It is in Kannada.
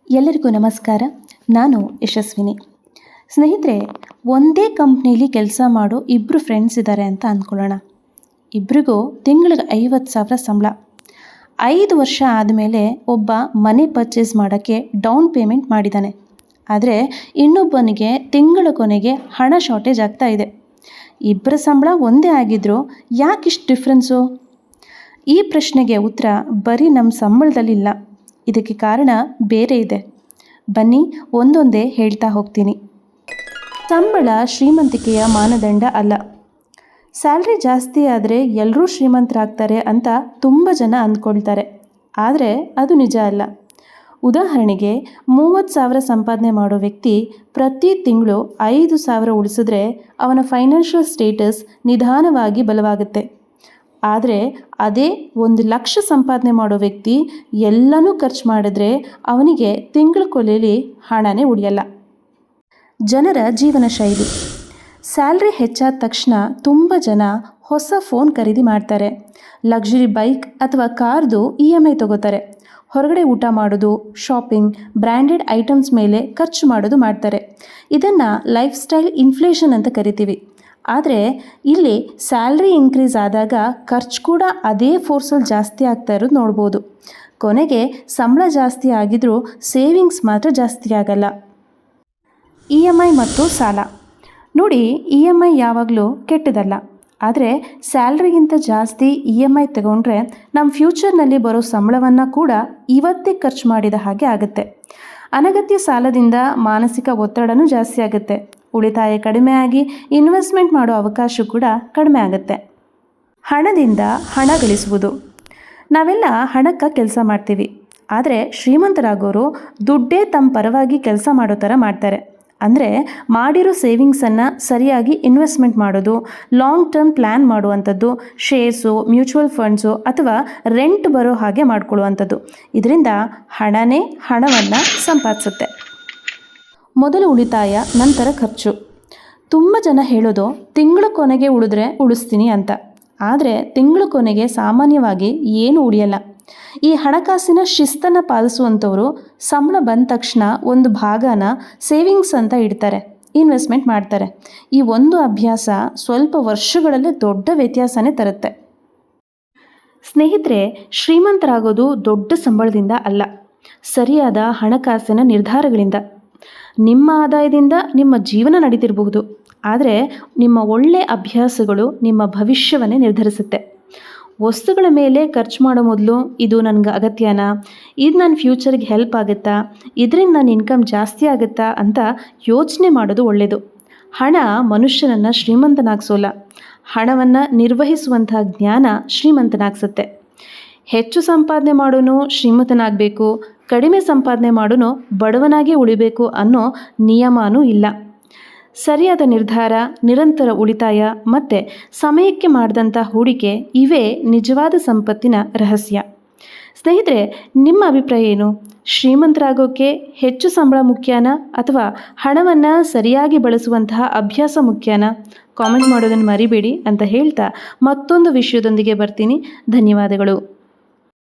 ಎಲ್ಲರಿಗೂ ನಮಸ್ಕಾರ. ನಾನು ಯಶಸ್ವಿನಿ. ಸ್ನೇಹಿತರೆ, ಒಂದೇ ಕಂಪ್ನಿಲಿ ಕೆಲಸ ಮಾಡೋ ಇಬ್ಬರು ಫ್ರೆಂಡ್ಸ್ ಇದ್ದಾರೆ ಅಂತ ಅಂದ್ಕೊಳ್ಳೋಣ. ಇಬ್ಬರಿಗೂ ತಿಂಗಳಿಗೆ 50,000 ಸಂಬಳ. 5 ವರ್ಷ ಆದಮೇಲೆ ಒಬ್ಬ ಮನೆ ಪರ್ಚೇಸ್ ಮಾಡೋಕ್ಕೆ ಡೌನ್ ಪೇಮೆಂಟ್ ಮಾಡಿದ್ದಾನೆ. ಆದರೆ ಇನ್ನೊಬ್ಬನಿಗೆ ತಿಂಗಳ ಕೊನೆಗೆ ಹಣ ಶಾರ್ಟೇಜ್ ಆಗ್ತಾ ಇದೆ. ಇಬ್ಬರ ಸಂಬಳ ಒಂದೇ ಆಗಿದ್ದರೂ ಯಾಕಿಷ್ಟು ಡಿಫ್ರೆನ್ಸು? ಈ ಪ್ರಶ್ನೆಗೆ ಉತ್ತರ ಬರೀ ನಮ್ಮ ಸಂಬಳದಲ್ಲಿಲ್ಲ. ಇದಕ್ಕೆ ಕಾರಣ ಬೇರೆ ಇದೆ. ಬನ್ನಿ ಒಂದೊಂದೇ ಹೇಳ್ತಾ ಹೋಗ್ತೀನಿ. ಸಂಬಳ ಶ್ರೀಮಂತಿಕೆಯ ಮಾನದಂಡ ಅಲ್ಲ. ಸ್ಯಾಲ್ರಿ ಜಾಸ್ತಿ ಆದರೆ ಎಲ್ಲರೂ ಶ್ರೀಮಂತರಾಗ್ತಾರೆ ಅಂತ ತುಂಬ ಜನ ಅಂದ್ಕೊಳ್ತಾರೆ. ಆದರೆ ಅದು ನಿಜ ಅಲ್ಲ. ಉದಾಹರಣೆಗೆ 30,000 ಸಂಪಾದನೆ ಮಾಡೋ ವ್ಯಕ್ತಿ ಪ್ರತಿ ತಿಂಗಳು 5,000 ಉಳಿಸಿದ್ರೆ ಅವನ ಫೈನಾನ್ಷಿಯಲ್ ಸ್ಟೇಟಸ್ ನಿಧಾನವಾಗಿ ಬಲವಾಗುತ್ತೆ. ಆದರೆ ಅದೇ 1,00,000 ಸಂಪಾದನೆ ಮಾಡೋ ವ್ಯಕ್ತಿ ಎಲ್ಲನೂ ಖರ್ಚು ಮಾಡಿದ್ರೆ ಅವನಿಗೆ ತಿಂಗಳ ಕೊನೆಯಲ್ಲಿ ಹಣನೇ ಉಳಿಯಲ್ಲ. ಜನರ ಜೀವನ ಶೈಲಿ. ಸ್ಯಾಲ್ರಿ ಹೆಚ್ಚಾದ ತಕ್ಷಣ ತುಂಬ ಜನ ಹೊಸ ಫೋನ್ ಖರೀದಿ ಮಾಡ್ತಾರೆ, ಲಕ್ಸುರಿ ಬೈಕ್ ಅಥವಾ ಕಾರ್ದು EMI ತಗೋತಾರೆ, ಹೊರಗಡೆ ಊಟ ಮಾಡೋದು, ಶಾಪಿಂಗ್, ಬ್ರ್ಯಾಂಡೆಡ್ ಐಟಮ್ಸ್ ಮೇಲೆ ಖರ್ಚು ಮಾಡೋದು ಮಾಡ್ತಾರೆ. ಇದನ್ನು ಲೈಫ್ ಸ್ಟೈಲ್ ಇನ್ಫ್ಲೇಷನ್ ಅಂತ ಕರಿತೀವಿ. ಆದರೆ ಇಲ್ಲಿ ಸ್ಯಾಲ್ರಿ ಇನ್ಕ್ರೀಸ್ ಆದಾಗ ಖರ್ಚು ಕೂಡ ಅದೇ ಫೋರ್ಸಲ್ಲಿ ಜಾಸ್ತಿ ಆಗ್ತಾ ಇರೋದು ನೋಡ್ಬೋದು. ಕೊನೆಗೆ ಸಂಬಳ ಜಾಸ್ತಿ ಆಗಿದ್ರೂ ಸೇವಿಂಗ್ಸ್ ಮಾತ್ರ ಜಾಸ್ತಿ ಆಗಲ್ಲ. EMI ಮತ್ತು ಸಾಲ ನೋಡಿ, EMI ಯಾವಾಗಲೂ ಕೆಟ್ಟದಲ್ಲ. ಆದರೆ ಸ್ಯಾಲ್ರಿಗಿಂತ ಜಾಸ್ತಿ EMI ತಗೊಂಡ್ರೆ ನಮ್ಮ ಫ್ಯೂಚರ್ನಲ್ಲಿ ಬರೋ ಸಂಬಳವನ್ನು ಕೂಡ ಇವತ್ತೇ ಖರ್ಚು ಮಾಡಿದ ಹಾಗೆ ಆಗುತ್ತೆ. ಅನಗತ್ಯ ಸಾಲದಿಂದ ಮಾನಸಿಕ ಒತ್ತಡನೂ ಜಾಸ್ತಿ ಆಗುತ್ತೆ. ಉಳಿತಾಯ ಕಡಿಮೆ ಆಗಿ ಇನ್ವೆಸ್ಟ್ಮೆಂಟ್ ಮಾಡೋ ಅವಕಾಶ ಕೂಡ ಕಡಿಮೆ ಆಗುತ್ತೆ. ಹಣದಿಂದ ಹಣ ಗಳಿಸುವುದು. ನಾವೆಲ್ಲ ಹಣಕ್ಕೆ ಕೆಲಸ ಮಾಡ್ತೀವಿ. ಆದರೆ ಶ್ರೀಮಂತರಾಗೋರು ದುಡ್ಡೇ ತಮ್ಮ ಪರವಾಗಿ ಕೆಲಸ ಮಾಡೋ ಥರ ಮಾಡ್ತಾರೆ. ಅಂದರೆ ಮಾಡಿರೋ ಸೇವಿಂಗ್ಸನ್ನು ಸರಿಯಾಗಿ ಇನ್ವೆಸ್ಟ್ಮೆಂಟ್ ಮಾಡೋದು, ಲಾಂಗ್ ಟರ್ಮ್ ಪ್ಲ್ಯಾನ್ ಮಾಡುವಂಥದ್ದು, ಶೇರ್ಸು, ಮ್ಯೂಚುವಲ್ ಫಂಡ್ಸು ಅಥವಾ ರೆಂಟ್ ಬರೋ ಹಾಗೆ ಮಾಡ್ಕೊಳ್ಳುವಂಥದ್ದು. ಇದರಿಂದ ಹಣನೇ ಹಣವನ್ನು ಸಂಪಾದಿಸುತ್ತೆ. ಮೊದಲು ಉಳಿತಾಯ, ನಂತರ ಖರ್ಚು. ತುಂಬ ಜನ ಹೇಳೋದು ತಿಂಗಳ ಕೊನೆಗೆ ಉಳಿದ್ರೆ ಉಳಿಸ್ತೀನಿ ಅಂತ. ಆದರೆ ತಿಂಗಳ ಕೊನೆಗೆ ಸಾಮಾನ್ಯವಾಗಿ ಏನೂ ಉಳಿಯಲ್ಲ. ಈ ಹಣಕಾಸಿನ ಶಿಸ್ತನ್ನು ಪಾಲಿಸುವಂಥವರು ಸಂಬಳ ಬಂದ ತಕ್ಷಣ ಒಂದು ಭಾಗನ ಸೇವಿಂಗ್ಸ್ ಅಂತ ಇಡ್ತಾರೆ, ಇನ್ವೆಸ್ಟ್ಮೆಂಟ್ ಮಾಡ್ತಾರೆ. ಈ ಒಂದು ಅಭ್ಯಾಸ ಸ್ವಲ್ಪ ವರ್ಷಗಳಲ್ಲಿ ದೊಡ್ಡ ವ್ಯತ್ಯಾಸನೇ ತರುತ್ತೆ. ಸ್ನೇಹಿತರೆ, ಶ್ರೀಮಂತರಾಗೋದು ದೊಡ್ಡ ಸಂಬಳದಿಂದ ಅಲ್ಲ, ಸರಿಯಾದ ಹಣಕಾಸಿನ ನಿರ್ಧಾರಗಳಿಂದ. ನಿಮ್ಮ ಆದಾಯದಿಂದ ನಿಮ್ಮ ಜೀವನ ನಡೀತಿರಬಹುದು, ಆದರೆ ನಿಮ್ಮ ಒಳ್ಳೆಯ ಅಭ್ಯಾಸಗಳು ನಿಮ್ಮ ಭವಿಷ್ಯವನ್ನೇ ನಿರ್ಧರಿಸುತ್ತೆ. ವಸ್ತುಗಳ ಮೇಲೆ ಖರ್ಚು ಮಾಡೋ ಮೊದಲು ಇದು ನನಗೆ ಅಗತ್ಯನಾ, ಇದು ನನ್ನ ಫ್ಯೂಚರ್ಗೆ ಹೆಲ್ಪ್ ಆಗುತ್ತಾ, ಇದರಿಂದ ನನ್ನ ಇನ್ಕಮ್ ಜಾಸ್ತಿ ಆಗುತ್ತಾ ಅಂತ ಯೋಚನೆ ಮಾಡೋದು ಒಳ್ಳೆಯದು. ಹಣ ಮನುಷ್ಯನನ್ನು ಶ್ರೀಮಂತನಾಗಿಸೋಲ್ಲ, ಹಣವನ್ನು ನಿರ್ವಹಿಸುವಂಥ ಜ್ಞಾನ ಶ್ರೀಮಂತನಾಗಿಸುತ್ತೆ. ಹೆಚ್ಚು ಸಂಪಾದನೆ ಮಾಡೋನು ಶ್ರೀಮಂತನಾಗಬೇಕು, ಕಡಿಮೆ ಸಂಪಾದನೆ ಮಾಡೋನು ಬಡವನಾಗಿ ಉಳಿಬೇಕು ಅನ್ನೋ ನಿಯಮನೂ ಇಲ್ಲ. ಸರಿಯಾದ ನಿರ್ಧಾರ, ನಿರಂತರ ಉಳಿತಾಯ ಮತ್ತು ಸಮಯಕ್ಕೆ ಮಾಡಿದಂಥ ಹೂಡಿಕೆ ಇವೇ ನಿಜವಾದ ಸಂಪತ್ತಿನ ರಹಸ್ಯ. ಸ್ನೇಹಿತರೆ, ನಿಮ್ಮ ಅಭಿಪ್ರಾಯ ಏನು? ಶ್ರೀಮಂತರಾಗೋಕ್ಕೆ ಹೆಚ್ಚು ಸಂಬಳ ಮುಖ್ಯನಾ ಅಥವಾ ಹಣವನ್ನು ಸರಿಯಾಗಿ ಬಳಸುವಂತಹ ಅಭ್ಯಾಸ ಮುಖ್ಯನಾ? ಕಾಮೆಂಟ್ ಮಾಡೋದನ್ನು ಮರಿಬೇಡಿ ಅಂತ ಹೇಳ್ತಾ ಮತ್ತೊಂದು ವಿಷಯದೊಂದಿಗೆ ಬರ್ತೀನಿ. ಧನ್ಯವಾದಗಳು.